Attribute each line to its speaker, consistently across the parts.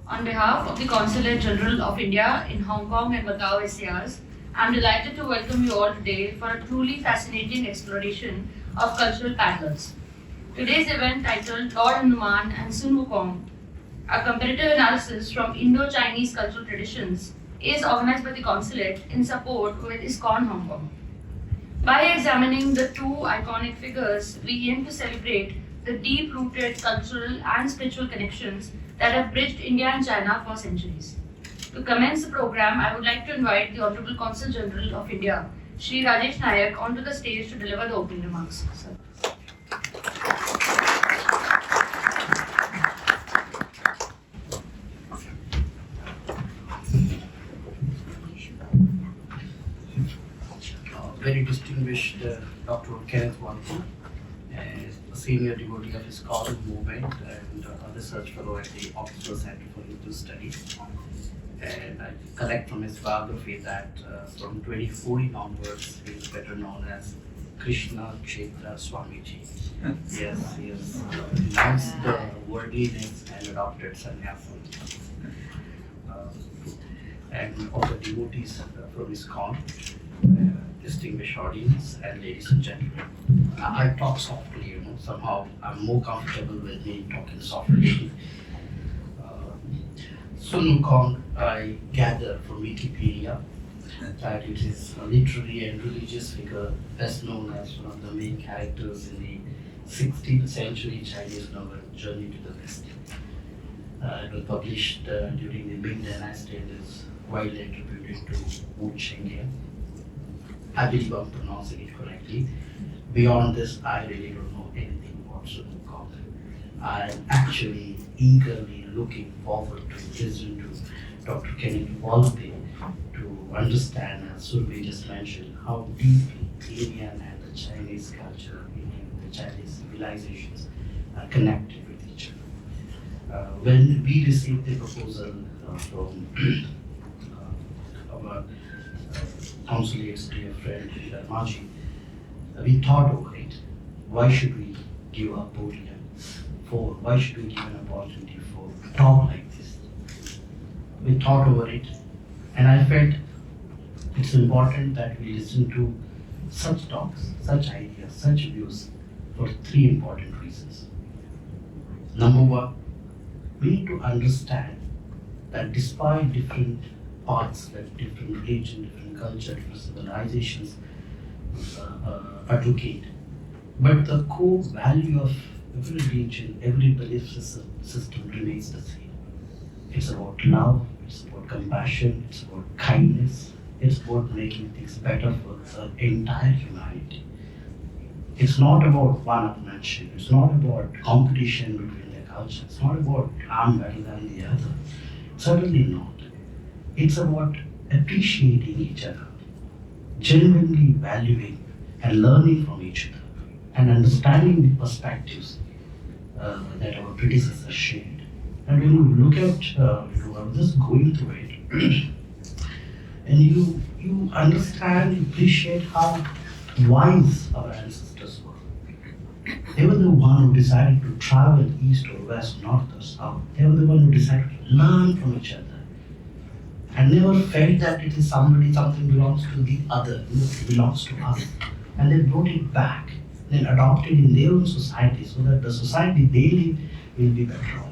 Speaker 1: On behalf of the Consulate General of India in Hong Kong and Macau SCRs, I am delighted to welcome you all today for a truly fascinating exploration of cultural parallels. Today's event, titled Lord Hanuman and Sun Wukong, a comparative analysis from Indo-Chinese cultural traditions, is organized by the Consulate in support with ISKCON Hong Kong. By examining the two iconic figures, we aim to celebrate the deep-rooted cultural and spiritual connections that have bridged India and China for centuries. To commence the program, I would like to invite the Honorable Consul General of India, Shri Rajesh Naik, onto the stage to deliver the opening remarks. Sir.
Speaker 2: Very distinguished Dr. Kenneth Valpey, a senior devotee of ISKCON movement and a research fellow at the Oxford Center for Hindu Studies. And I collect from his biography that from 2014 onwards, he is better known as Krishna Kshetra Swamiji. Yes, he has renounced the worldliness and adopted sannyasi. And all the devotees from ISKCON, distinguished audience and ladies and gentlemen. I talk softly, somehow I'm more comfortable with me talking softly. Sun Wukong, I gather from Wikipedia that it is a literary and religious figure best known as one of the main characters in the 16th century Chinese novel Journey to the West. It was published during the Ming Dynasty and is widely attributed to Wu Chengye. I believe I'm pronouncing it correctly. Beyond this, I really don't know anything about Sun Wukong. I'm actually eagerly looking forward to listen to Dr. Kenneth Valpey to understand, as Surbhi just mentioned, how deeply Indian and the Chinese culture, the Chinese civilizations are connected with each other. When we received the proposal from our Consulate's dear friend Maji, we thought over it. Why should we give a podium for? Why should we give an opportunity for talk like this? We thought over it, and I felt it's important that we listen to such talks, such ideas, such views for three important reasons. Number one, we need to understand that despite different paths, like different religion, different culture, different civilizations advocate, but the core value of every religion, every belief system remains the same. It's about love, it's about compassion, it's about kindness, it's about making things better for the entire humanity. It's not about one-upmanship, it's not about competition between the cultures, it's not about I'm better than the other. Certainly not. It's about appreciating each other, genuinely valuing and learning from each other, and understanding the perspectives that our predecessors shared. And when you look at, I was just going through it, and you understand, you appreciate how wise our ancestors were. They were the one who decided to travel east or west, north or south. They were the one who decided to learn from each other, and never felt that it is something belongs to the other, it belongs to us. And they brought it back, then adopted in their own society so that the society they live will be better off.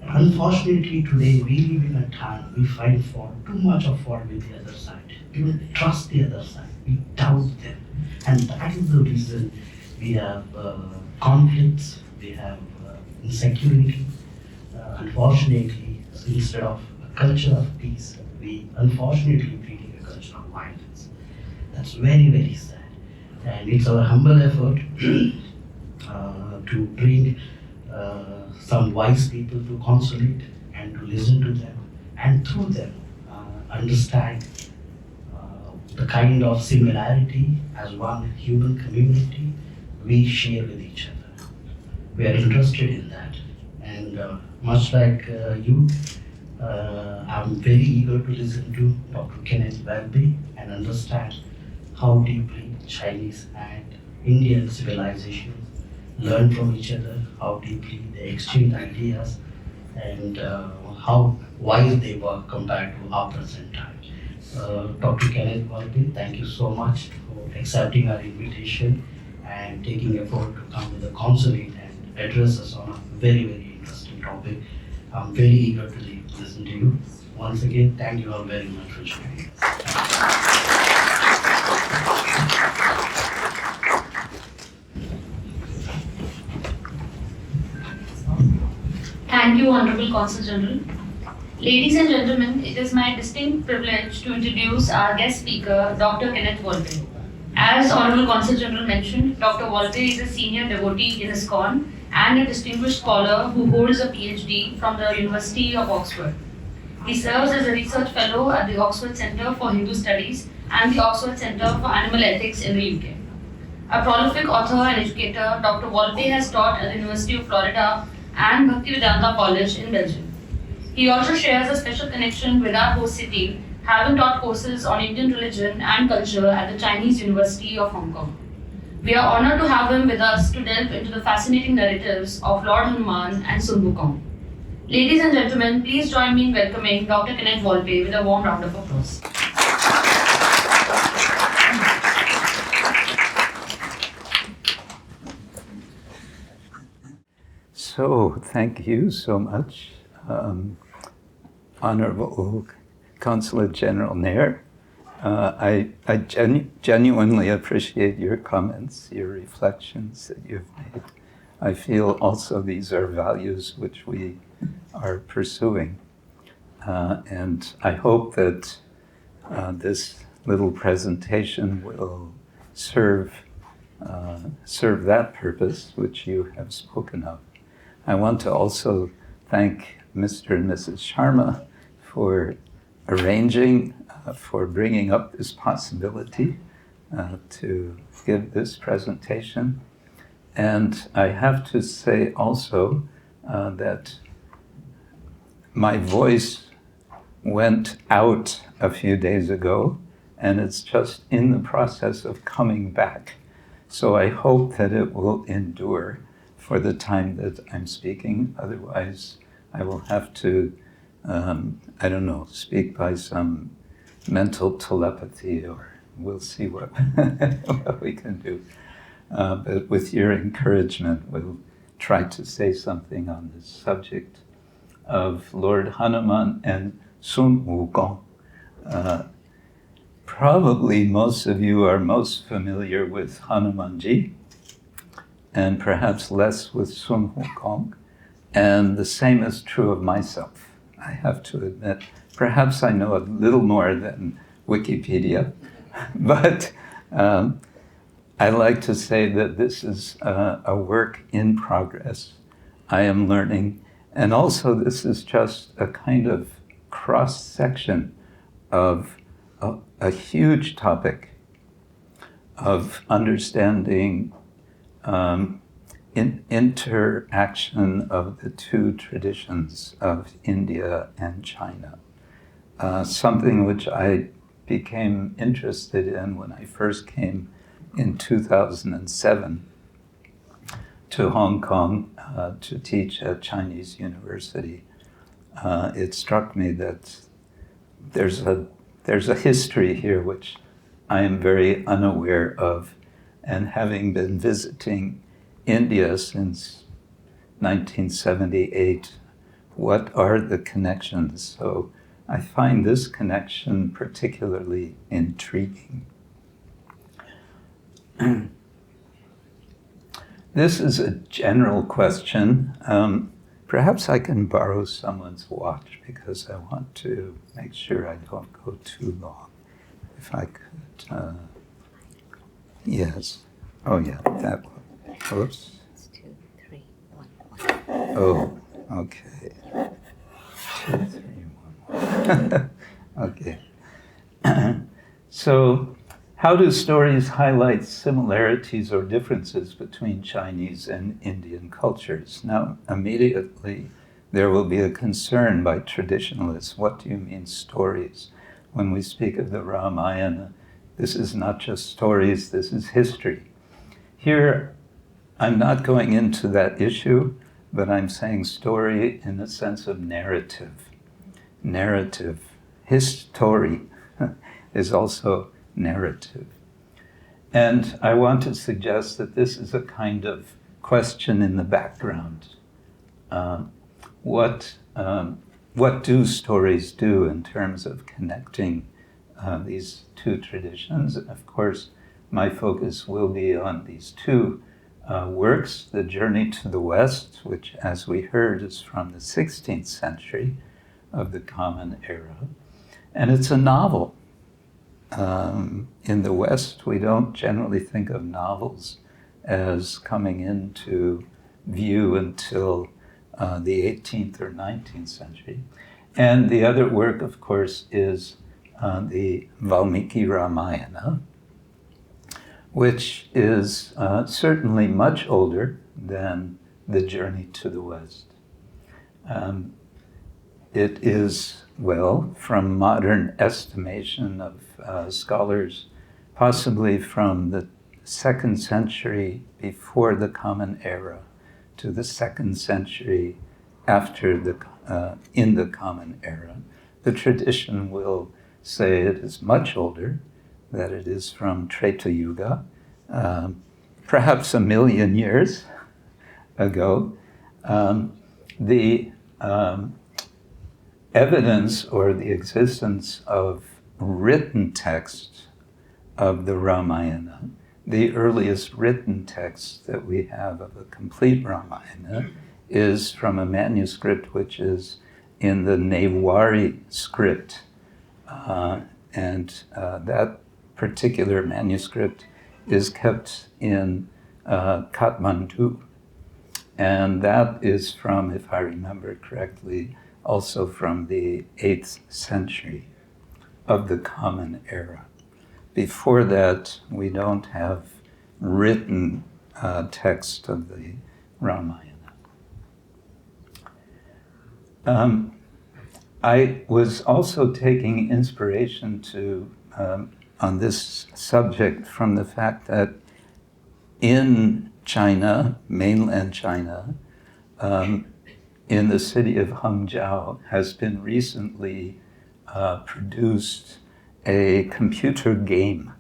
Speaker 2: And unfortunately today we live in a time we find fault, too much of fault with the other side. We don't trust the other side, we doubt them. And that is the reason we have conflicts, we have insecurity. Unfortunately, instead of culture of peace, we unfortunately creating a culture of violence. That's very, very sad. And it's our humble effort to bring some wise people to Consulate and to listen to them, and through them understand the kind of similarity as one human community we share with each other. We are interested in that, and much like you, I'm very eager to listen to Dr. Kenneth Valpey and understand how deeply Chinese and Indian civilizations learn from each other, how deeply they exchange ideas, and how wise they were compared to our present time. Dr. Kenneth Valpey, thank you so much for accepting our invitation and taking effort to come to the consulate and address us on a very, very interesting topic. I'm very eager to listen to you. Once again, thank you all very much for joining us.
Speaker 1: Thank you, Honorable Consul General. Ladies and gentlemen, it is my distinct privilege to introduce our guest speaker, Dr. Kenneth Valpey. As Honorable Consul General mentioned, Dr. Valpey is a senior devotee in ISKCON and a distinguished scholar who holds a PhD from the University of Oxford. He serves as a research fellow at the Oxford Centre for Hindu Studies and the Oxford Centre for Animal Ethics in the UK. A prolific author and educator, Dr. Valpey has taught at the University of Florida and Bhaktivedanta College in Belgium. He also shares a special connection with our host city, having taught courses on Indian religion and culture at the Chinese University of Hong Kong. We are honored to have him with us to delve into the fascinating narratives of Lord Hanuman and Sun Wukong. Ladies and gentlemen, please join me in welcoming Dr. Kenneth Valpey with a warm round of applause.
Speaker 3: So, thank you so much, Honorable Consulate General Naik. I genuinely appreciate your comments, your reflections that you've made. I feel also these are values which we are pursuing. And I hope that this little presentation will serve that purpose which you have spoken of. I want to also thank Mr. and Mrs. Sharma for arranging, for bringing up this possibility to give this presentation. And I have to say also that my voice went out a few days ago, and it's just in the process of coming back. So I hope that it will endure for the time that I'm speaking. Otherwise, I will have to, speak by some mental telepathy, or we'll see what, what we can do. But with your encouragement, we'll try to say something on this subject of Lord Hanuman and Sun Wukong. Probably most of you are most familiar with Hanumanji, and perhaps less with Sun Wukong. And the same is true of myself. I have to admit, perhaps I know a little more than Wikipedia, but I like to say that this is a work in progress. I am learning, and also this is just a kind of cross-section of a huge topic of understanding interaction of the two traditions of India and China. Something which I became interested in when I first came in 2007 to Hong Kong to teach at Chinese University. It struck me that there's a history here which I am very unaware of, and having been visiting India since 1978, what are the connections? So I find this connection particularly intriguing. This is a general question. Perhaps I can borrow someone's watch because I want to make sure I don't go too long. If I could, yes. Oh yeah, that one. Oops.
Speaker 4: It's 2, 3, 1, 1.
Speaker 3: Oh, okay. 2, 3, 1, 1. Okay. So, how do stories highlight similarities or differences between Chinese and Indian cultures? Now, immediately, there will be a concern by traditionalists. What do you mean stories? When we speak of the Ramayana, this is not just stories, this is history. Here, I'm not going into that issue. but I'm saying story in the sense of narrative. Narrative. History is also narrative. And I want to suggest that this is a kind of question in the background. What do stories do in terms of connecting these two traditions? And of course, my focus will be on these two works, The Journey to the West, which, as we heard, is from the 16th century of the Common Era. And it's a novel. In the West, we don't generally think of novels as coming into view until the 18th or 19th century. And the other work, of course, is the Valmiki Ramayana, which is certainly much older than The Journey to the West. It is, well, from modern estimation of scholars, possibly from the 2nd century before the Common Era to the 2nd century after in the Common Era. The tradition will say it is much older, that it is from Treta Yuga, perhaps 1,000,000 years ago. The evidence or the existence of written text of the Ramayana, the earliest written text that we have of a complete Ramayana, is from a manuscript which is in the Newari script. And that particular manuscript is kept in Kathmandu. And that is from, if I remember correctly, also from the 8th century of the Common Era. Before that, we don't have written text of the Ramayana. I was also taking inspiration on this subject from the fact that in China, mainland China, in the city of Hangzhou, has been recently produced a computer game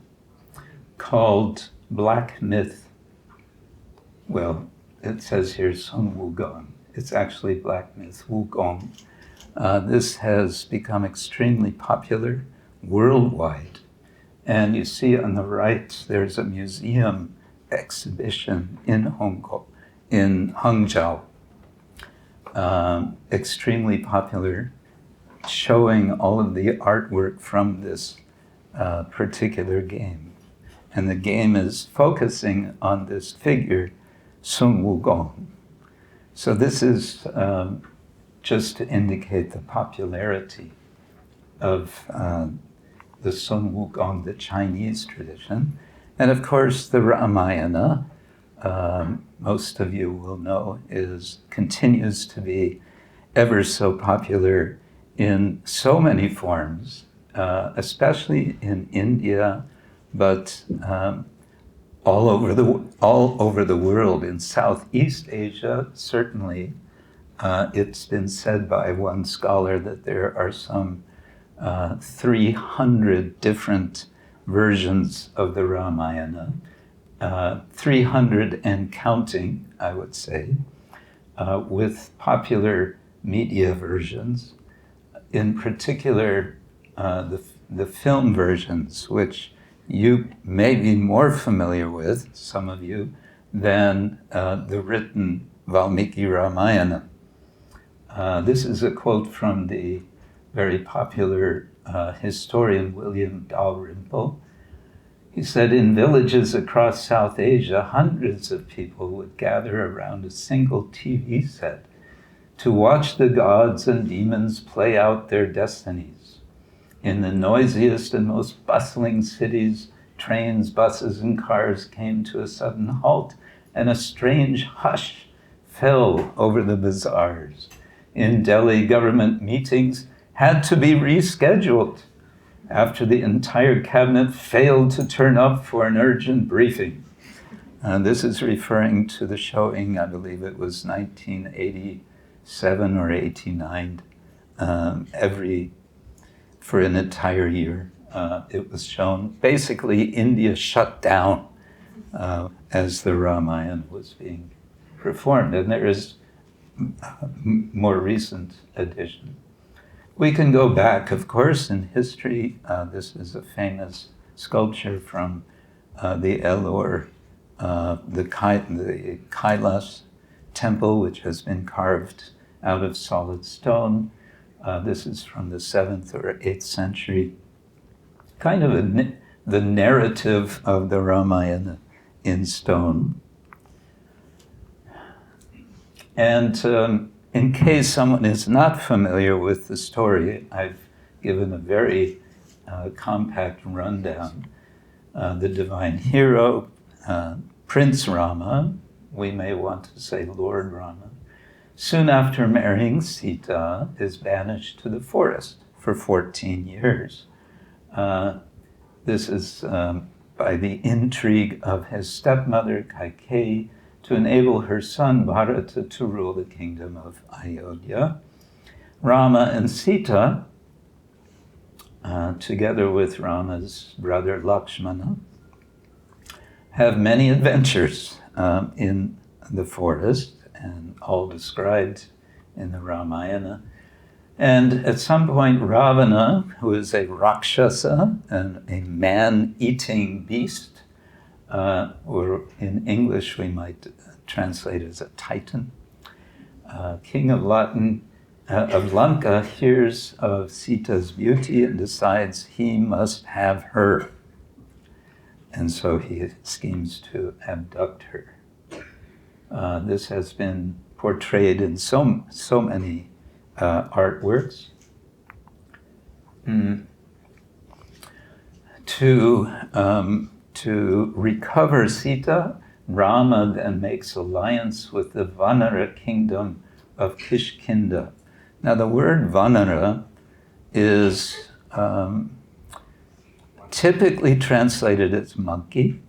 Speaker 3: called Black Myth. Well, it says here Sun Wukong. It's actually Black Myth Wukong. This has become extremely popular worldwide. And you see on the right, there's a museum exhibition in Hong Kong, in Hangzhou. Extremely popular, showing all of the artwork from this particular game. And the game is focusing on this figure, Sun Wukong. So this is just to indicate the popularity of the Sun Wukong, the Chinese tradition. And of course, the Ramayana, most of you will know, continues to be ever so popular in so many forms, especially in India, but all over the world. In Southeast Asia, certainly, it's been said by one scholar that there are some 300 different versions of the Ramayana, 300 and counting, I would say, with popular media versions, in particular the film versions, which you may be more familiar with, some of you, than the written Valmiki Ramayana. This is a quote from the very popular historian William Dalrymple. He said, "In villages across South Asia, hundreds of people would gather around a single TV set to watch the gods and demons play out their destinies. In the noisiest and most bustling cities, trains, buses, and cars came to a sudden halt, and a strange hush fell over the bazaars. In Delhi, government meetings had to be rescheduled after the entire cabinet failed to turn up for an urgent briefing." This is referring to the showing, I believe it was 1987 or 89, for an entire year. It was shown. Basically, India shut down as the Ramayana was being performed, and there is a more recent edition. We can go back, of course, in history. This is a famous sculpture from the Ellore, the Kailas temple, which has been carved out of solid stone. This is from the 7th or 8th century. Kind of the narrative of the Ramayana in stone. And in case someone is not familiar with the story, I've given a very compact rundown. The divine hero, Prince Rama, we may want to say Lord Rama, soon after marrying Sita, is banished to the forest for 14 years. This is by the intrigue of his stepmother, Kaikeyi, to enable her son Bharata to rule the kingdom of Ayodhya. Rama and Sita, together with Rama's brother Lakshmana, have many adventures in the forest, and all described in the Ramayana. And at some point, Ravana, who is a Rakshasa, and a man-eating beast, or in English we might translate as a titan, king of Lanka, hears of Sita's beauty and decides he must have her. And so he schemes to abduct her. This has been portrayed in so many artworks. To recover Sita, Rama then makes alliance with the Vanara kingdom of Kishkinda. Now the word Vanara is typically translated as monkey,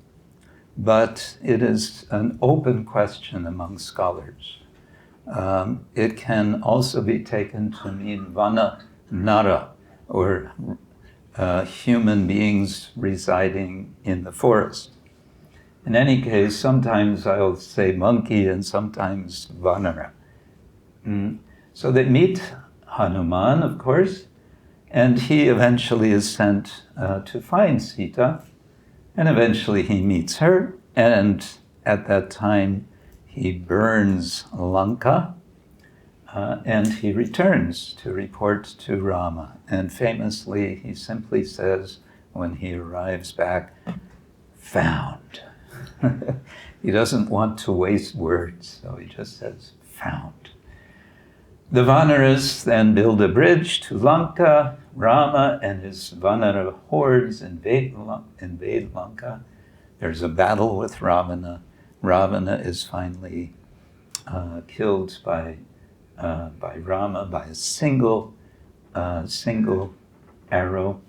Speaker 3: but it is an open question among scholars. It can also be taken to mean Vana Nara, or human beings residing in the forest. In any case, sometimes I'll say monkey and sometimes Vanara. So they meet Hanuman, of course, and he eventually is sent to find Sita, and eventually he meets her, and at that time he burns Lanka, and he returns to report to Rama. And famously, he simply says, when he arrives back, found. He doesn't want to waste words, so he just says, found. The Vanaras then build a bridge to Lanka. Rama and his Vanara hordes invade Lanka. There's a battle with Ravana. Ravana is finally killed by Rama by a single arrow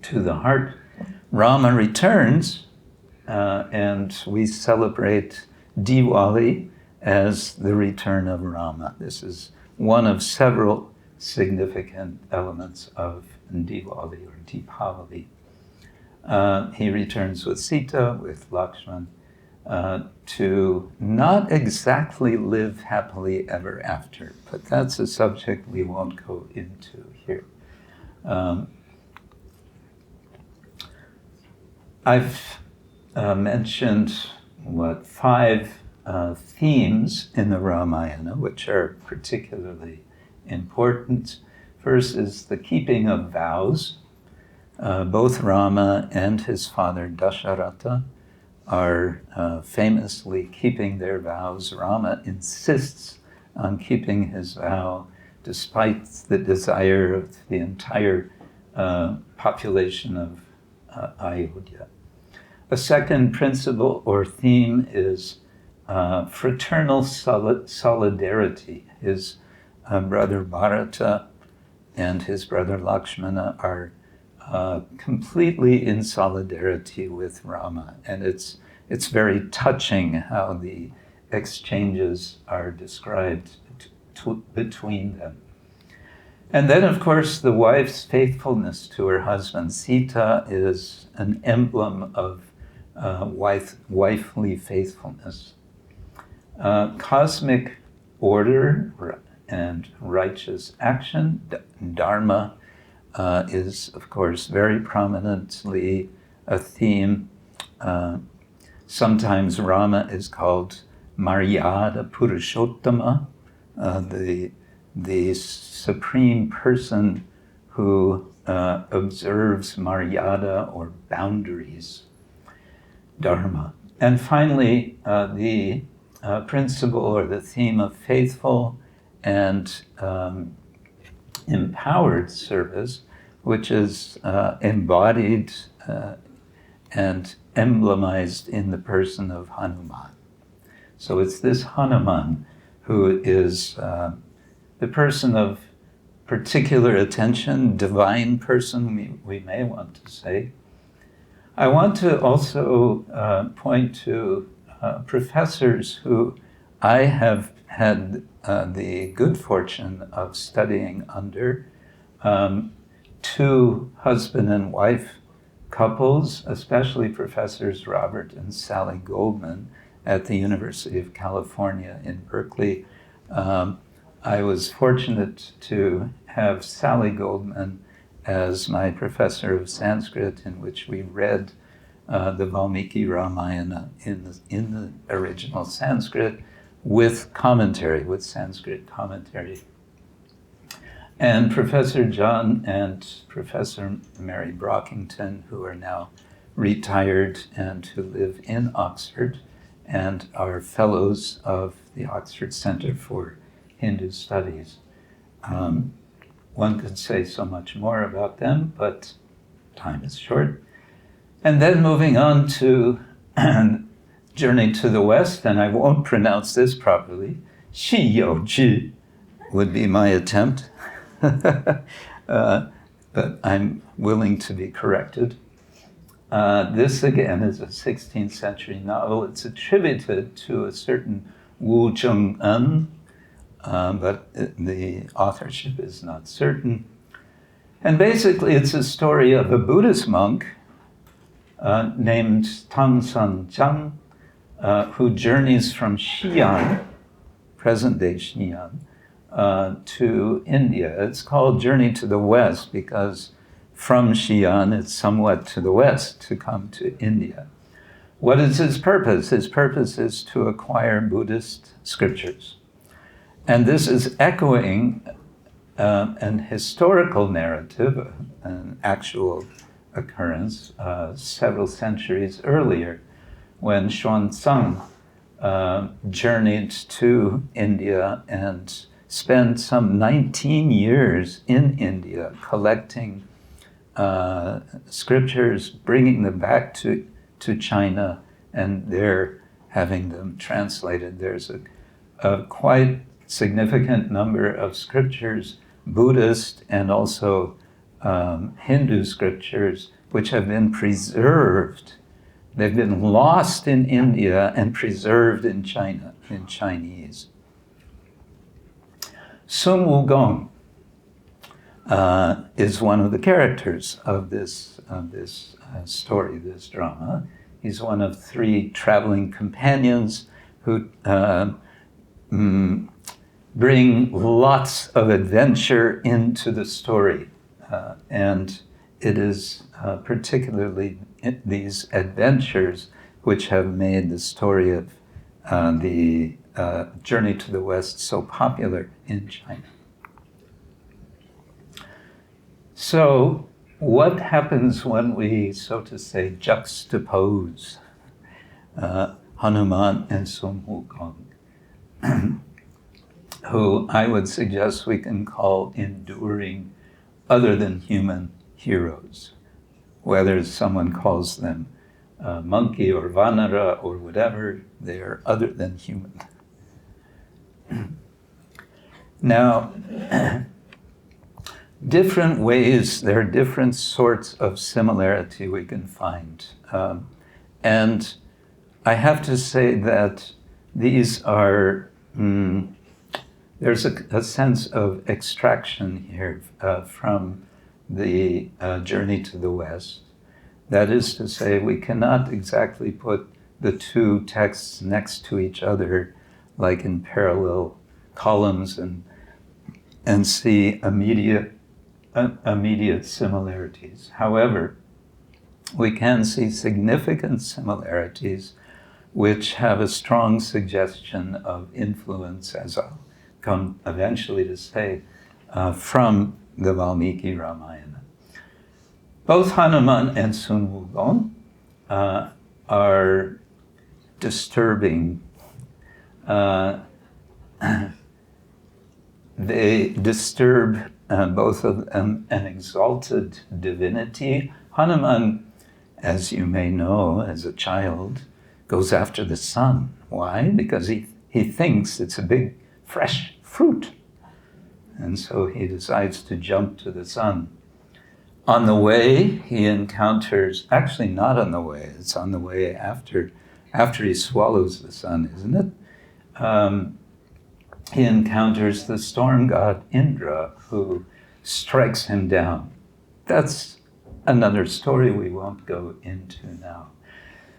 Speaker 3: to the heart. Rama returns, and we celebrate Diwali as the return of Rama. This is one of several significant elements of Diwali or Deepavali. He returns with Sita, with Lakshman, to not exactly live happily ever after, but that's a subject we won't go into here. I've mentioned, 5 themes in the Ramayana, which are particularly important. First is the keeping of vows. Both Rama and his father Dasharatha are famously keeping their vows. Rama insists on keeping his vow despite the desire of the entire population of Ayodhya. A second principle or theme is fraternal solidarity. His brother Bharata and his brother Lakshmana are completely in solidarity with Rama, and it's it's very touching how the exchanges are described between them. And then, of course, the wife's faithfulness to her husband. Sita is an emblem of wifely faithfulness. Cosmic order and righteous action, dharma, is, of course, very prominently a theme. Sometimes Rama is called Maryada Purushottama, the supreme person who observes Maryada or boundaries, dharma. And finally, the principle or the theme of faithful and empowered service, which is embodied and emblemized in the person of Hanuman. So it's this Hanuman who is the person of particular attention, divine person, we may want to say. I want to also point to professors who I have had the good fortune of studying under, two husband and wife couples, especially Professors Robert and Sally Goldman at the University of California in Berkeley. I was fortunate to have Sally Goldman as my professor of Sanskrit, in which we read the Valmiki Ramayana in the original Sanskrit with commentary, with Sanskrit commentary. And Professor John and Professor Mary Brockington, who are now retired and who live in Oxford and are fellows of the Oxford Center for Hindu Studies. One could say so much more about them, but time is short. And then moving on to Journey to the West, and I won't pronounce this properly, Xi You Zhi would be my attempt, but I'm willing to be corrected. This again is a 16th century novel. It's attributed to a certain Wu Zheng-en, but the authorship is not certain. And basically it's a story of a Buddhist monk named Tang San Zhang, who journeys from Xi'an, present-day Xi'an, to India. It's called Journey to the West because from Xi'an it's somewhat to the west to come to India. What is his purpose? His purpose is to acquire Buddhist scriptures. And this is echoing an historical narrative, an actual occurrence several centuries earlier, when Xuanzang journeyed to India and spent some 19 years in India collecting scriptures, bringing them back to China, and there having them translated. There's a quite significant number of scriptures, Buddhist and also Hindu scriptures, which have been preserved. They've been lost in India and preserved in China, in Chinese. Sun Wukong is one of the characters of this story, this drama. He's one of three traveling companions who bring lots of adventure into the story. And it is particularly these adventures which have made the story of the Journey to the West so popular in China. So, what happens when we, so to say, juxtapose Hanuman and Sun Wukong, who I would suggest we can call enduring other than human heroes, whether someone calls them monkey or vanara or whatever, they are other than human. Now, different ways, there are different sorts of similarity we can find. And I have to say that these are, there's a sense of extraction here from the Journey to the West. That is to say, we cannot exactly put the two texts next to each other like in parallel columns and see immediate similarities. However, we can see significant similarities which have a strong suggestion of influence, as I'll come eventually to say, from the Valmiki Ramayana. Both Hanuman and Sun Wukong are disturbing. They disturb both of them an exalted divinity. Hanuman, as you may know as a child, goes after the sun. Why? Because he thinks it's a big, fresh fruit. And so he decides to jump to the sun. On the way, he encounters, actually not on the way, it's on the way after he swallows the sun, isn't it? He encounters the storm god Indra, who strikes him down. That's another story we won't go into now.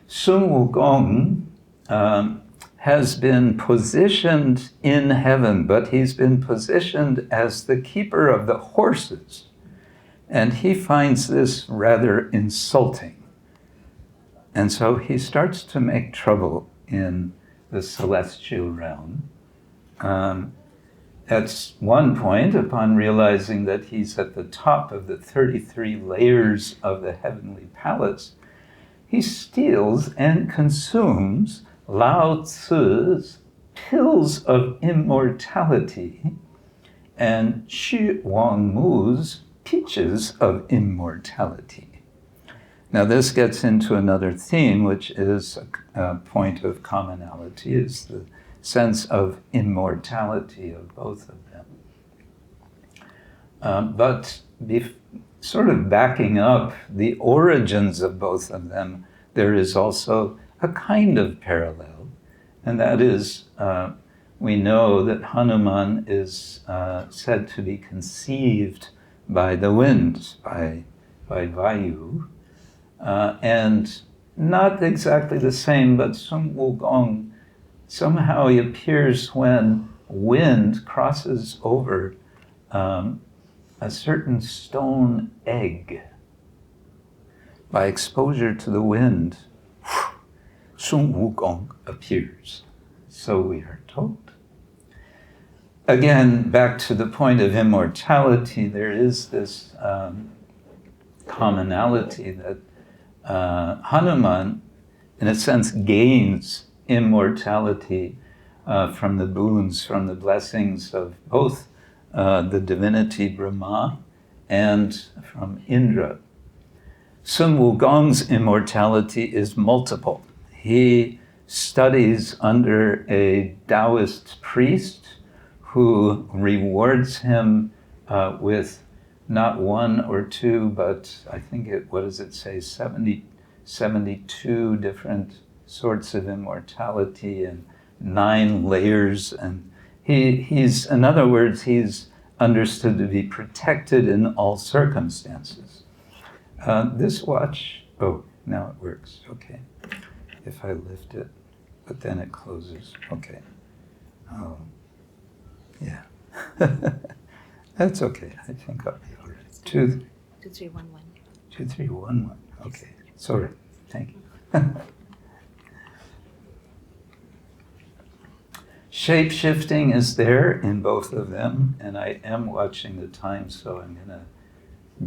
Speaker 3: Sun Wukong has been positioned in heaven, but he's been positioned as the keeper of the horses. And he finds this rather insulting. And so he starts to make trouble in the celestial realm. At one point, upon realizing that he's at the top of the 33 layers of the heavenly palace, he steals and consumes Lao Tzu's pills of immortality and Xu Wangmu's peaches of immortality. Now this gets into another theme, which is a point of commonality, is the sense of immortality of both of them. But sort of backing up the origins of both of them, there is also a kind of parallel, and that is, we know that Hanuman is said to be conceived by the winds, by Vayu, and not exactly the same, but Sun Wukong, somehow he appears when wind crosses over a certain stone egg. By exposure to the wind, Sun Wukong appears. So we are told. Again, back to the point of immortality, there is this commonality that Hanuman, in a sense, gains immortality from the boons, from the blessings of both the divinity Brahma and from Indra. Sun Wukong's immortality is multiple. He studies under a Taoist priest who rewards him with not one or two, but I think what does it say, 72 different sorts of immortality and 9 layers. And he's, in other words, he's understood to be protected in all circumstances. This watch, oh, now it works, okay. If I lift it, but then it closes, okay. Oh, yeah. That's okay, I think I'll be all right.
Speaker 4: 2311.
Speaker 3: 2311, okay. Sorry, thank you. Shape-shifting is there in both of them, and I am watching the time, so I'm going to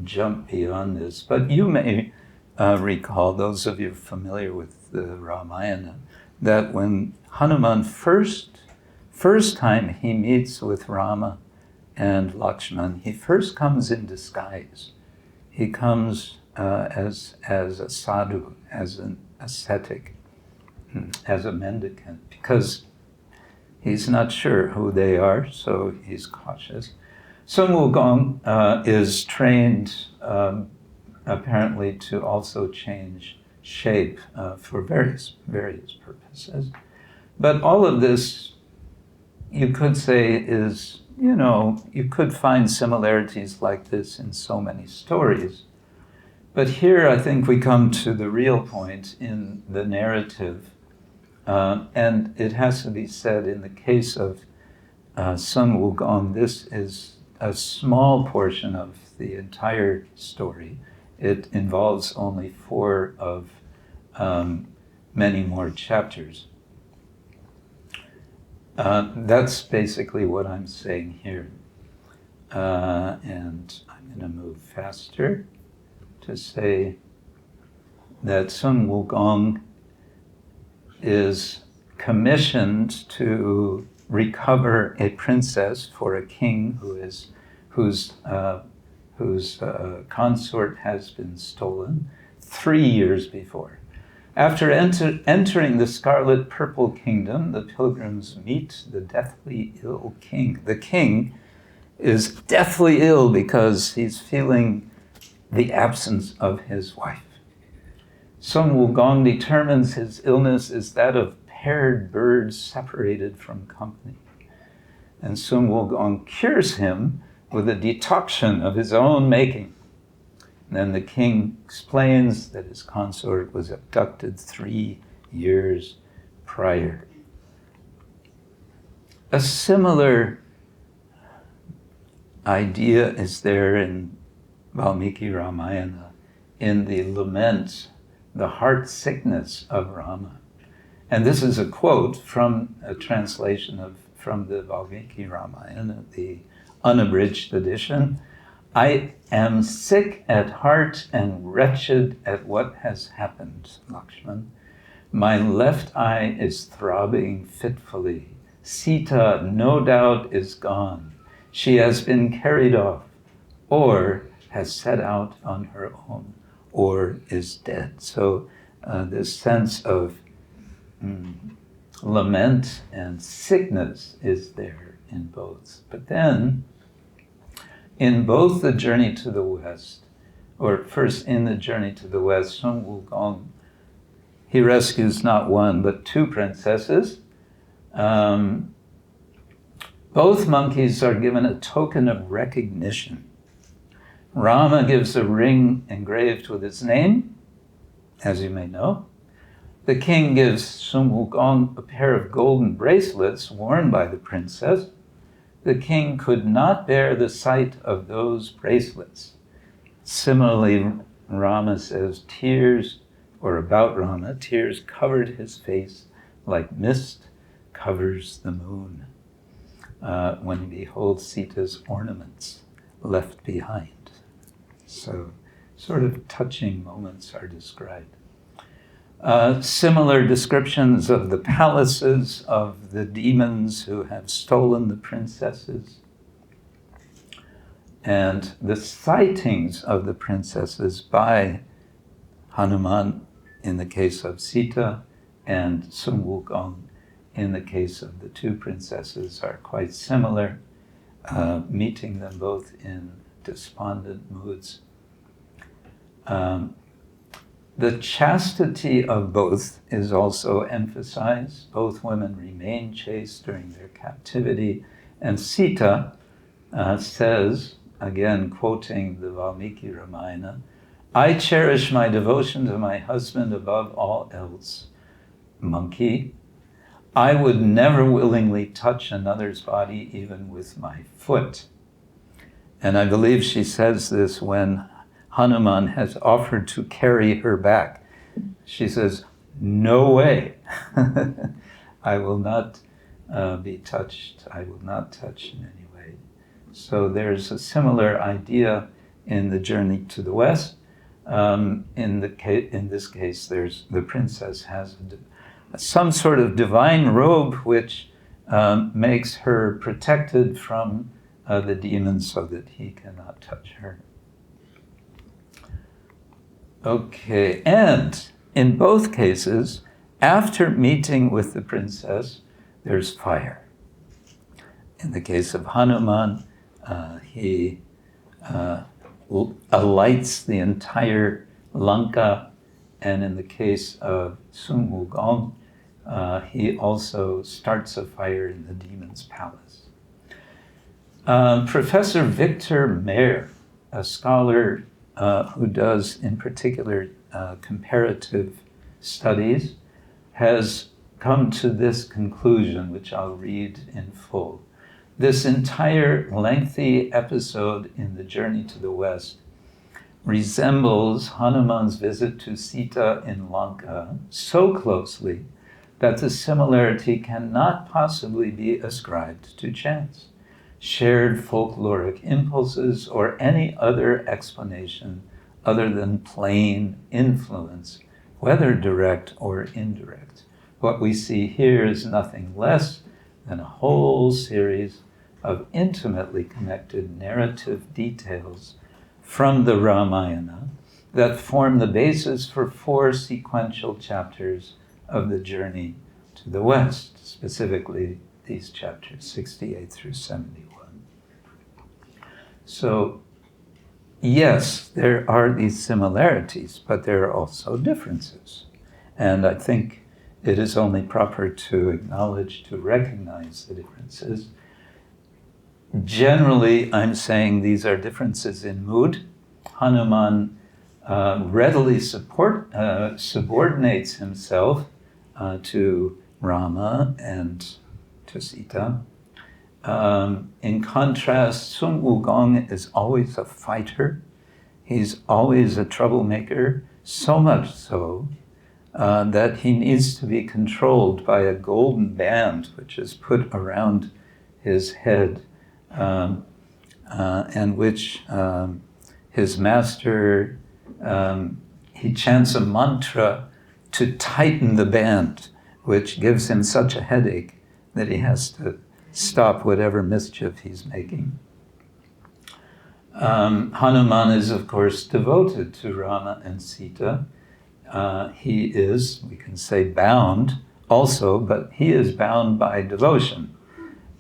Speaker 3: jump beyond this. But you may recall, those of you familiar with the Ramayana, that when Hanuman first time he meets with Rama and Lakshman, he first comes in disguise. He comes as a sadhu, as an ascetic, as a mendicant, because he's not sure who they are, so he's cautious. Sun Wukong is trained apparently to also change shape for various purposes. But all of this, you could say, is, you could find similarities like this in so many stories. But here I think we come to the real point in the narrative. And it has to be said, in the case of Sun Wukong, this is a small portion of the entire story. It involves only 4 of many more chapters. That's basically what I'm saying here. And I'm going to move faster to say that Sun Wukong is commissioned to recover a princess for a king whose consort has been stolen 3 years before. After entering the Scarlet Purple Kingdom, the pilgrims meet the deathly ill king. The king is deathly ill because he's feeling the absence of his wife. Sun Wukong determines his illness is that of paired birds separated from company. And Sun Wukong cures him with a decoction of his own making. And then the king explains that his consort was abducted 3 years prior. A similar idea is there in Valmiki Ramayana, in the lament, the heart sickness of Rama. And this is a quote from a translation from the Valmiki Ramayana, the unabridged edition. I am sick at heart and wretched at what has happened, Lakshman. My left eye is throbbing fitfully. Sita, no doubt, is gone. She has been carried off, or has set out on her own, or is dead. So this sense of lament and sickness is there in both. But then, in both the journey to the west, or first in the journey to the west, Sun Wukong, he rescues not 1, but 2 princesses. Both monkeys are given a token of recognition. Rama gives a ring engraved with his name, as you may know. The king gives Sun Wukong a pair of golden bracelets worn by the princess. The king could not bear the sight of those bracelets. Similarly, Rama says tears covered his face like mist covers the moon when he beholds Sita's ornaments left behind. So sort of touching moments are described. Similar descriptions of the palaces of the demons who have stolen the princesses, and the sightings of the princesses by Hanuman in the case of Sita and Sun Wukong in the case of the 2 princesses are quite similar, meeting them both in despondent moods. The chastity of both is also emphasized. Both women remain chaste during their captivity. And Sita says, again quoting the Valmiki Ramayana, I cherish my devotion to my husband above all else. Monkey, I would never willingly touch another's body even with my foot. And I believe she says this when Hanuman has offered to carry her back. She says, no way. I will not be touched. I will not touch in any way. So there's a similar idea in the journey to the west. In this case, the princess has some sort of divine robe which makes her protected from the demons so that he cannot touch her. Okay, and in both cases, after meeting with the princess, there's fire. In the case of Hanuman, he alights the entire Lanka And in the case of Sun Wukong, he also starts a fire in the demon's palace. Professor Victor Mayer, a scholar who does in particular comparative studies, has come to this conclusion, which I'll read in full. This entire lengthy episode in the Journey to the West resembles Hanuman's visit to Sita in Lanka so closely that the similarity cannot possibly be ascribed to chance, shared folkloric impulses, or any other explanation other than plain influence, whether direct or indirect. What we see here is nothing less than a whole series of intimately connected narrative details from the Ramayana that form the basis for 4 sequential chapters of the Journey to the West, specifically these chapters 68 through 71. So, yes, there are these similarities, but there are also differences. And I think it is only proper to acknowledge, to recognize the differences. Generally, I'm saying these are differences in mood. Hanuman readily subordinates himself to Rama and to Sita. In contrast, Sun Wukong is always a fighter. He's always a troublemaker, so much so that he needs to be controlled by a golden band which is put around his head, and which his master, he chants a mantra to tighten the band, which gives him such a headache that he has to stop whatever mischief he's making. Hanuman is, of course, devoted to Rama and Sita. He is, we can say, bound also, but he is bound by devotion,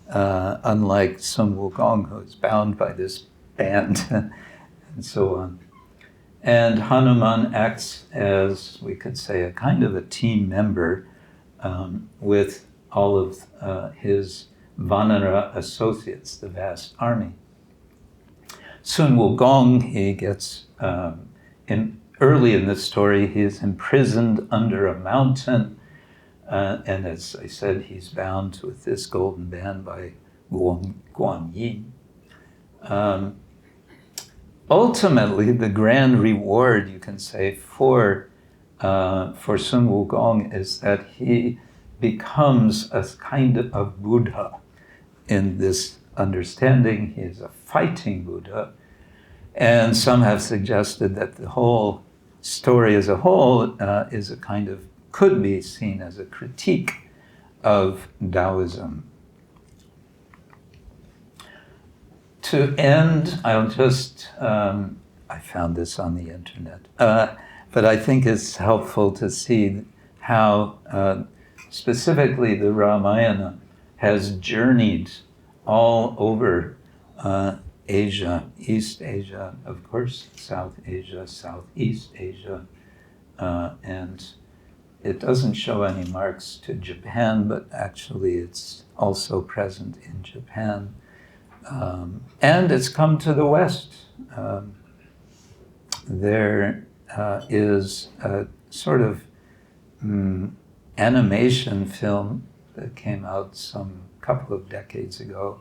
Speaker 3: unlike Sun Wukong, who is bound by this band, and so on. And Hanuman acts as, we could say, a kind of a team member with all of his Vanara associates, the vast army. Sun Wukong, he gets, early in the story, he is imprisoned under a mountain, and as I said, he's bound with this golden band by Guan Yin. Ultimately, the grand reward, you can say, for Sun Wukong is that he becomes a kind of Buddha in this understanding. He is a fighting Buddha. And some have suggested that the whole story as a whole is a kind of, could be seen as a critique of Taoism. To end, I'll just, I found this on the internet, but I think it's helpful to see how specifically the Ramayana has journeyed all over Asia, East Asia, of course, South Asia, Southeast Asia, and it doesn't show any marks to Japan, but actually it's also present in Japan. And it's come to the West. There is a sort of animation film that came out some couple of decades ago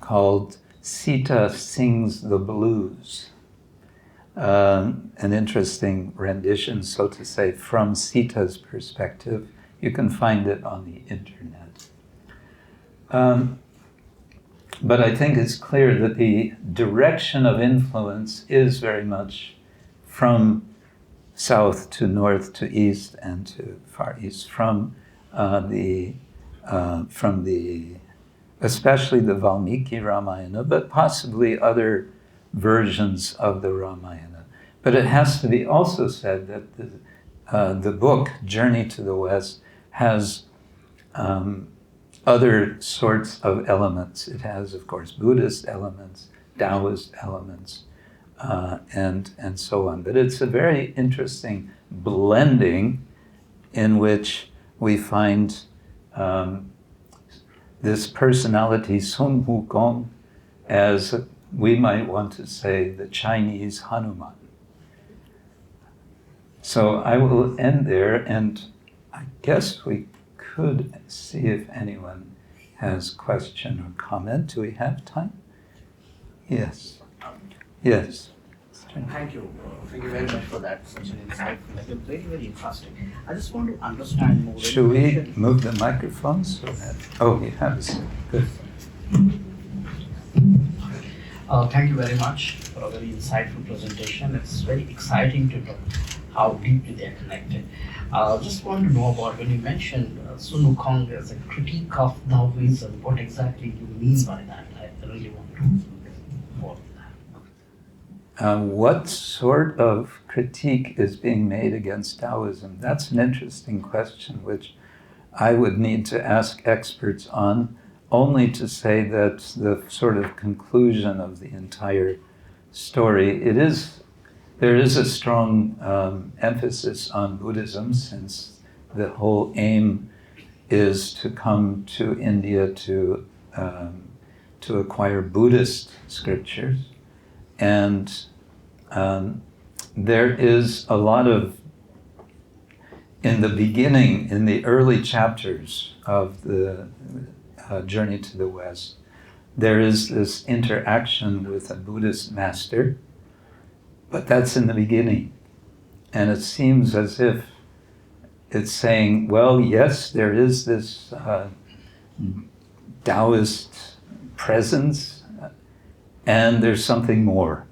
Speaker 3: called Sita Sings the Blues. An interesting rendition, so to say, from Sita's perspective. You can find it on the internet. But I think it's clear that the direction of influence is very much from south to north to east and to far east, from the especially the Valmiki Ramayana, but possibly other versions of the Ramayana. But it has to be also said that the book Journey to the West has other sorts of elements. It has, of course, Buddhist elements, Taoist elements, and so on. But it's a very interesting blending in which we find this personality Sun Wukong as, we might want to say, the Chinese Hanuman. So I will end there, and I guess we could see if anyone has question or comment. Do we have time? Yes. Yes.
Speaker 2: Thank you. Thank you very much for that. Such an insightful, like, very, very interesting. I just want to understand more.
Speaker 3: Should we move the microphones? So that, oh, you have a good.
Speaker 2: Thank you very much for a very insightful presentation. It's very exciting to know how deeply they are connected. Just want to know about when you mentioned Sun Wukong as a critique of Taoism. What exactly do you mean by that? I really want to know more of that.
Speaker 3: What sort of critique is being made against Taoism? That's an interesting question, which I would need to ask experts on, only to say that the sort of conclusion of the entire story, there is a strong emphasis on Buddhism, since the whole aim is to come to India to acquire Buddhist scriptures. And there is a lot of, in the beginning, in the early chapters of the Journey to the West, there is this interaction with a Buddhist master, but that's in the beginning. And it seems as if it's saying, well, yes, there is this Taoist presence, and there's something more.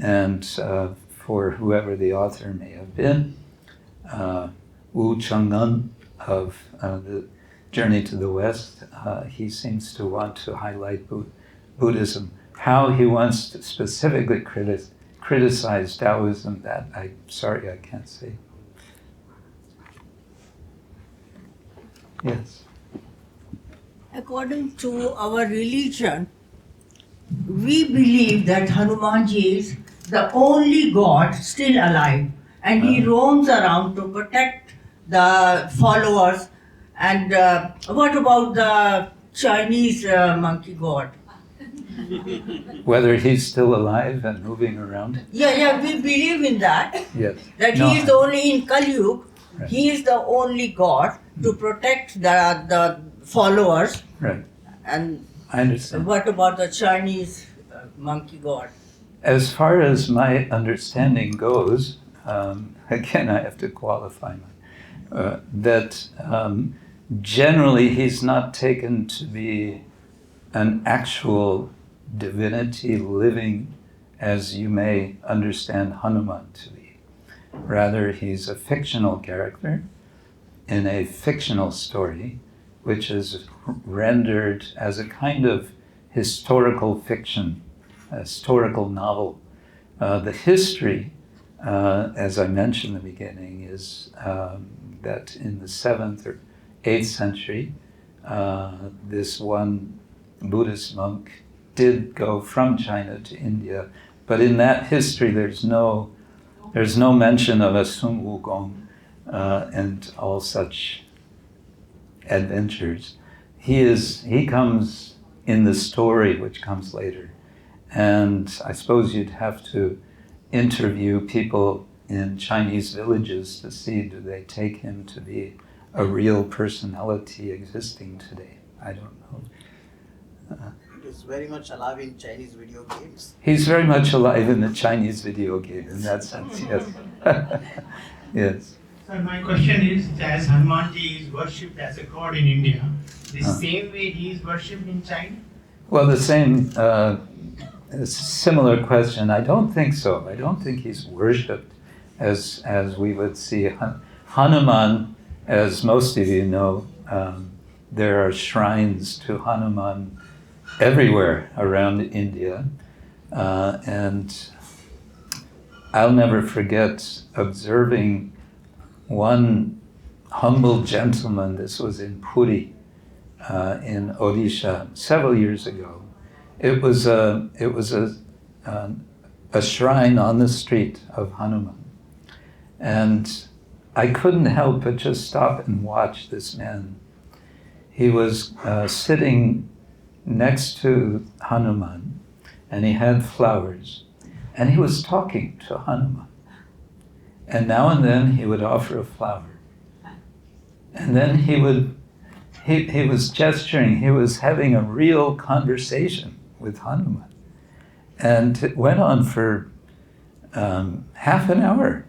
Speaker 3: And for whoever the author may have been, Wu Chang'an of the Journey to the West, he seems to want to highlight Buddhism. How he wants to specifically criticize Taoism, that I'm sorry I can't say. Yes.
Speaker 5: According to our religion, we believe that Hanumanji is the only god still alive, and he roams around to protect the followers. And what about the Chinese monkey god?
Speaker 3: Whether he's still alive and moving around?
Speaker 5: Yeah, we believe in that.
Speaker 3: Yes.
Speaker 5: That
Speaker 3: No,
Speaker 5: he is the only in Kali Yuga.
Speaker 3: Right.
Speaker 5: He is the only god to protect the followers.
Speaker 3: Right.
Speaker 5: And
Speaker 3: I understand.
Speaker 5: what about the Chinese monkey god?
Speaker 3: As far as my understanding goes, again, I have to qualify that generally he's not taken to be an actual divinity living as you may understand Hanuman to be. Rather, he's a fictional character in a fictional story, which is rendered as a kind of historical fiction, a historical novel. The history, as I mentioned in the beginning, is that in the 7th or 8th century, this one Buddhist monk did go from China to India, but in that history there's no mention of a Sun Wukong and all such adventures. He comes in the story which comes later, and I suppose you'd have to interview people in Chinese villages to see, do they take him to be a real personality existing today? I don't know.
Speaker 6: He's very much alive in Chinese video games.
Speaker 3: He's very much alive in the Chinese video game in that sense, yes. Yes.
Speaker 7: So my question is, as Hanumanji is worshipped as a god in India, the same way he is worshipped in China?
Speaker 3: Well, the same, similar question. I don't think so. I don't think he's worshipped as we would see. Hanuman, as most of you know, there are shrines to Hanuman everywhere around India. And I'll never forget observing one humble gentleman. This was in Puri, in Odisha, several years ago. It was a a shrine on the street of Hanuman. And I couldn't help but just stop and watch this man. He was sitting next to Hanuman, and he had flowers, and he was talking to Hanuman. And now and then he would offer a flower. And then he was gesturing, he was having a real conversation with Hanuman. And it went on for half an hour.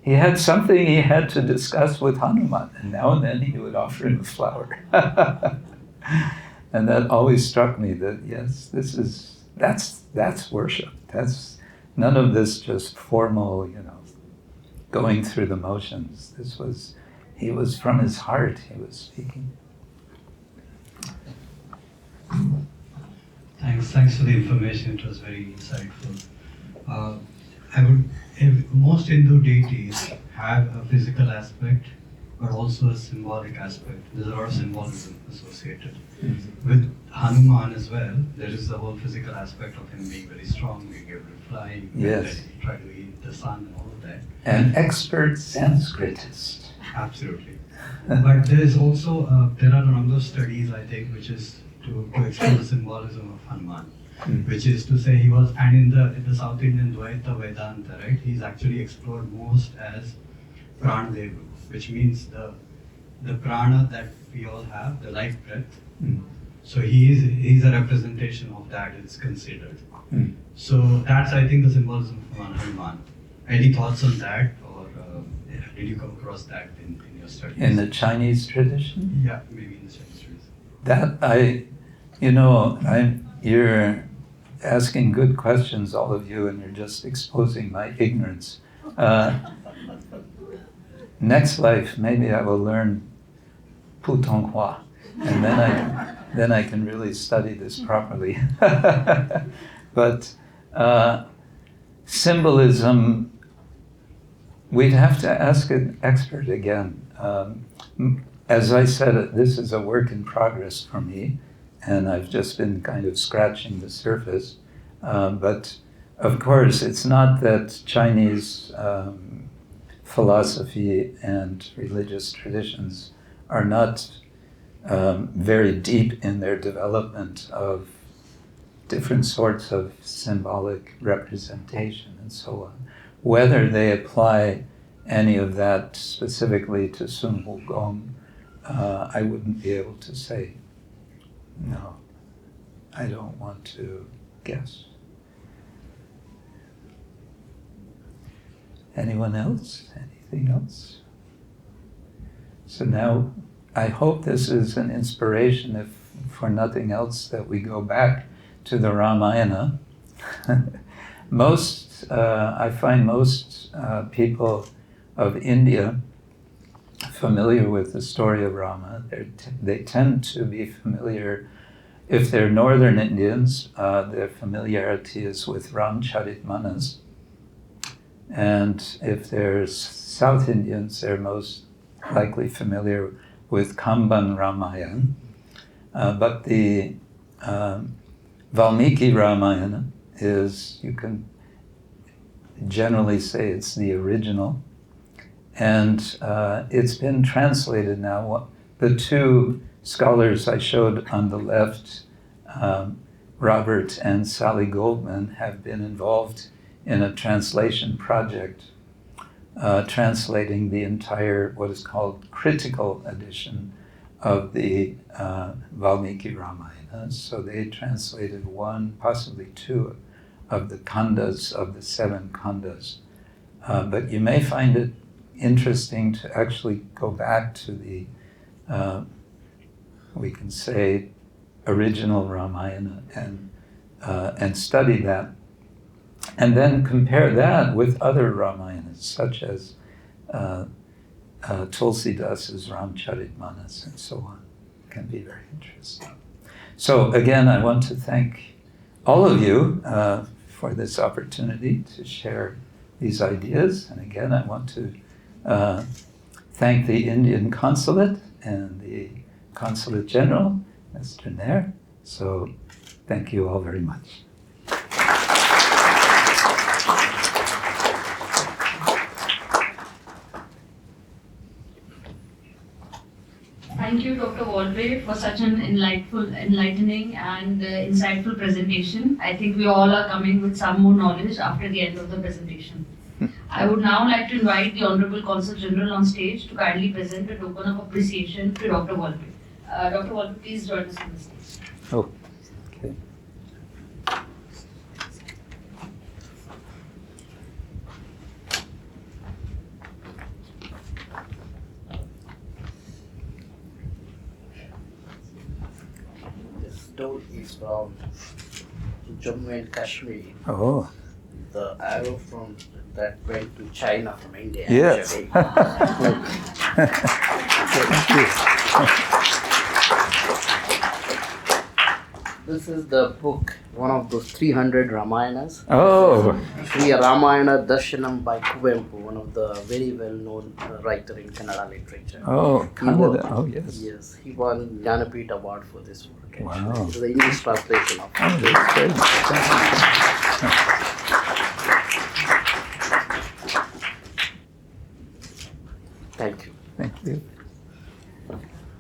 Speaker 3: He had something he had to discuss with Hanuman, and now and then he would offer him a flower. And that always struck me that, yes, that's worship. That's none of this just formal, going through the motions. He was from his heart, he was speaking.
Speaker 8: Thanks for the information. It was very insightful. Most Hindu deities have a physical aspect, but also a symbolic aspect. There's a lot of symbolism associated. With Hanuman as well, there is the whole physical aspect of him being very strong, being able to fly,
Speaker 3: Yes.
Speaker 8: try to eat the sun and all of that.
Speaker 3: An expert Sanskritist.
Speaker 8: Absolutely. But there is also, there are a number of studies, I think, which is to explore the symbolism of Hanuman. Which is to say he was, and in the South Indian Dvaita Vedanta, right, he's actually explored most as Pranadevu, which means the prana that we all have, the life breath. So he's a representation of that, it's considered. So that's, I think, the symbolism of Hanuman. Any thoughts on that, or did you come across that in your studies?
Speaker 3: In the Chinese tradition?
Speaker 8: Yeah, maybe in the Chinese tradition.
Speaker 3: You're asking good questions, all of you, and you're just exposing my ignorance. Next life, maybe I will learn Putonghua, and then I can really study this properly. But symbolism, we'd have to ask an expert again. As I said, this is a work in progress for me, and I've just been kind of scratching the surface. But of course, it's not that Chinese philosophy and religious traditions are not very deep in their development of different sorts of symbolic representation and so on. Whether they apply any of that specifically to Sun Wukong, I wouldn't be able to say. No, I don't want to guess. Anyone else? Anything else? So now, I hope this is an inspiration, if for nothing else, that we go back to the Ramayana. I find most people of India familiar with the story of Rama. They tend to be familiar, if they're northern Indians, their familiarity is with Ramcharitmanas. And if they're South Indians, they're most likely familiar with Kamban Ramayana. But the Valmiki Ramayana is, you can generally say it's the original. And it's been translated now. The two scholars I showed on the left, Robert and Sally Goldman, have been involved in a translation project translating the entire, what is called critical edition of the Valmiki Ramayana. So they translated one, possibly two, of the khandas, of the 7 khandas. But you may find it interesting to actually go back to the, we can say, original Ramayana and study that. And then compare that with other Ramayanas, such as Tulsidasa's Ramcharitmanas and so on. It can be very interesting. So again, I want to thank all of you for this opportunity to share these ideas. And again, I want to thank the Indian Consulate and the Consulate General, Mr. Nair. So thank you all very much.
Speaker 1: Dr. Valpey for such an enlightening and insightful presentation. I think we all are coming with some more knowledge after the end of the presentation. I would now like to invite the Honorable Consul General on stage to kindly present a token of appreciation to Dr. Valpey. Dr. Valpey, please join us on the stage.
Speaker 3: Oh, okay.
Speaker 6: This stone is from Jammu and Kashmir.
Speaker 3: Oh,
Speaker 6: The arrow from that went to China from India.
Speaker 3: yes.
Speaker 6: actually.
Speaker 3: Thank you.
Speaker 6: This is the book, one of those 300 Ramayanas.
Speaker 3: Oh,
Speaker 6: Sri Ramayana Darshanam by Kuvempu, one of the very well-known writer in Kannada literature.
Speaker 3: oh,
Speaker 6: He
Speaker 3: Canada.
Speaker 6: won-
Speaker 3: Oh, yes.
Speaker 6: Yes, he won Jnanapith Award for this work. Actually.
Speaker 3: Wow.
Speaker 6: It's the English translation of it.
Speaker 3: Oh, that's great.
Speaker 6: Thank you.
Speaker 3: Thank you.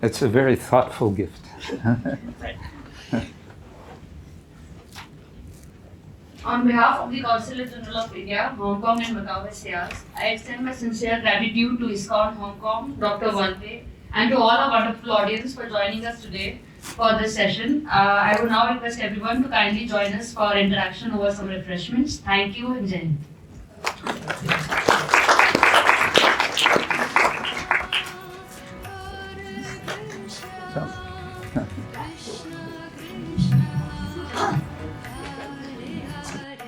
Speaker 3: It's a very thoughtful gift.
Speaker 1: On behalf of the Consulate General of India, Hong Kong and Macau SARs, I extend my sincere gratitude to ISKCON Hong Kong, Dr. Valpey, and to all our wonderful audience for joining us today for this session. I would now request everyone to kindly join us for interaction over some refreshments. Thank you and Jai Hind.
Speaker 3: So,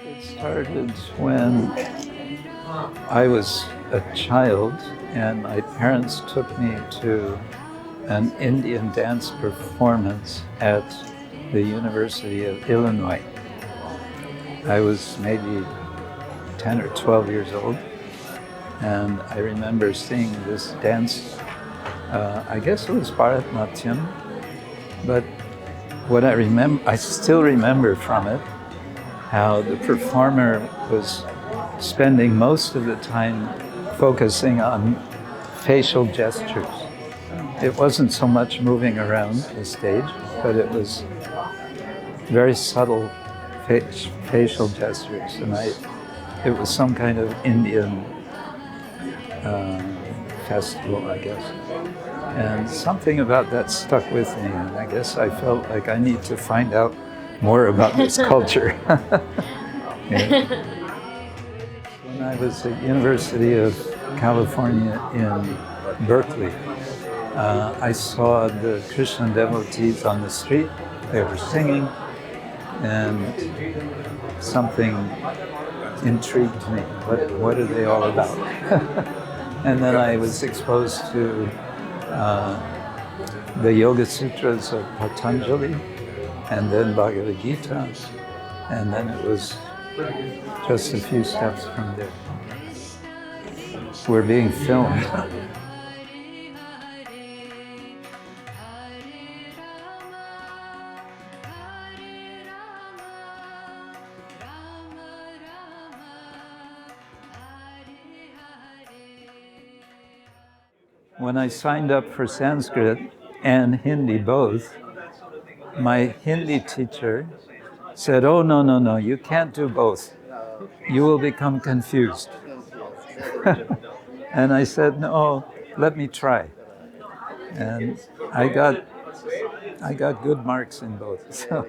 Speaker 3: it started when I was a child and my parents took me to an Indian dance performance at the University of Illinois. I was maybe 10 or 12 years old, and I remember seeing this dance. I guess it was Bharatanatyam, but what I still remember from it, how the performer was spending most of the time focusing on facial gestures. It wasn't so much moving around the stage, but it was very subtle facial gestures, and it was some kind of Indian festival, I guess. And something about that stuck with me, and I guess I felt like I need to find out more about this culture. Yeah. When I was at University of California in Berkeley, I saw the Krishna devotees on the street. They were singing, and something intrigued me. What are they all about? And then I was exposed to the Yoga Sutras of Patanjali, and then Bhagavad Gita, and then it was just a few steps from there. We're being filmed. When I signed up for Sanskrit and Hindi both, my Hindi teacher said, "Oh, no, you can't do both. You will become confused." And I said, "No, let me try." And I got good marks in both. So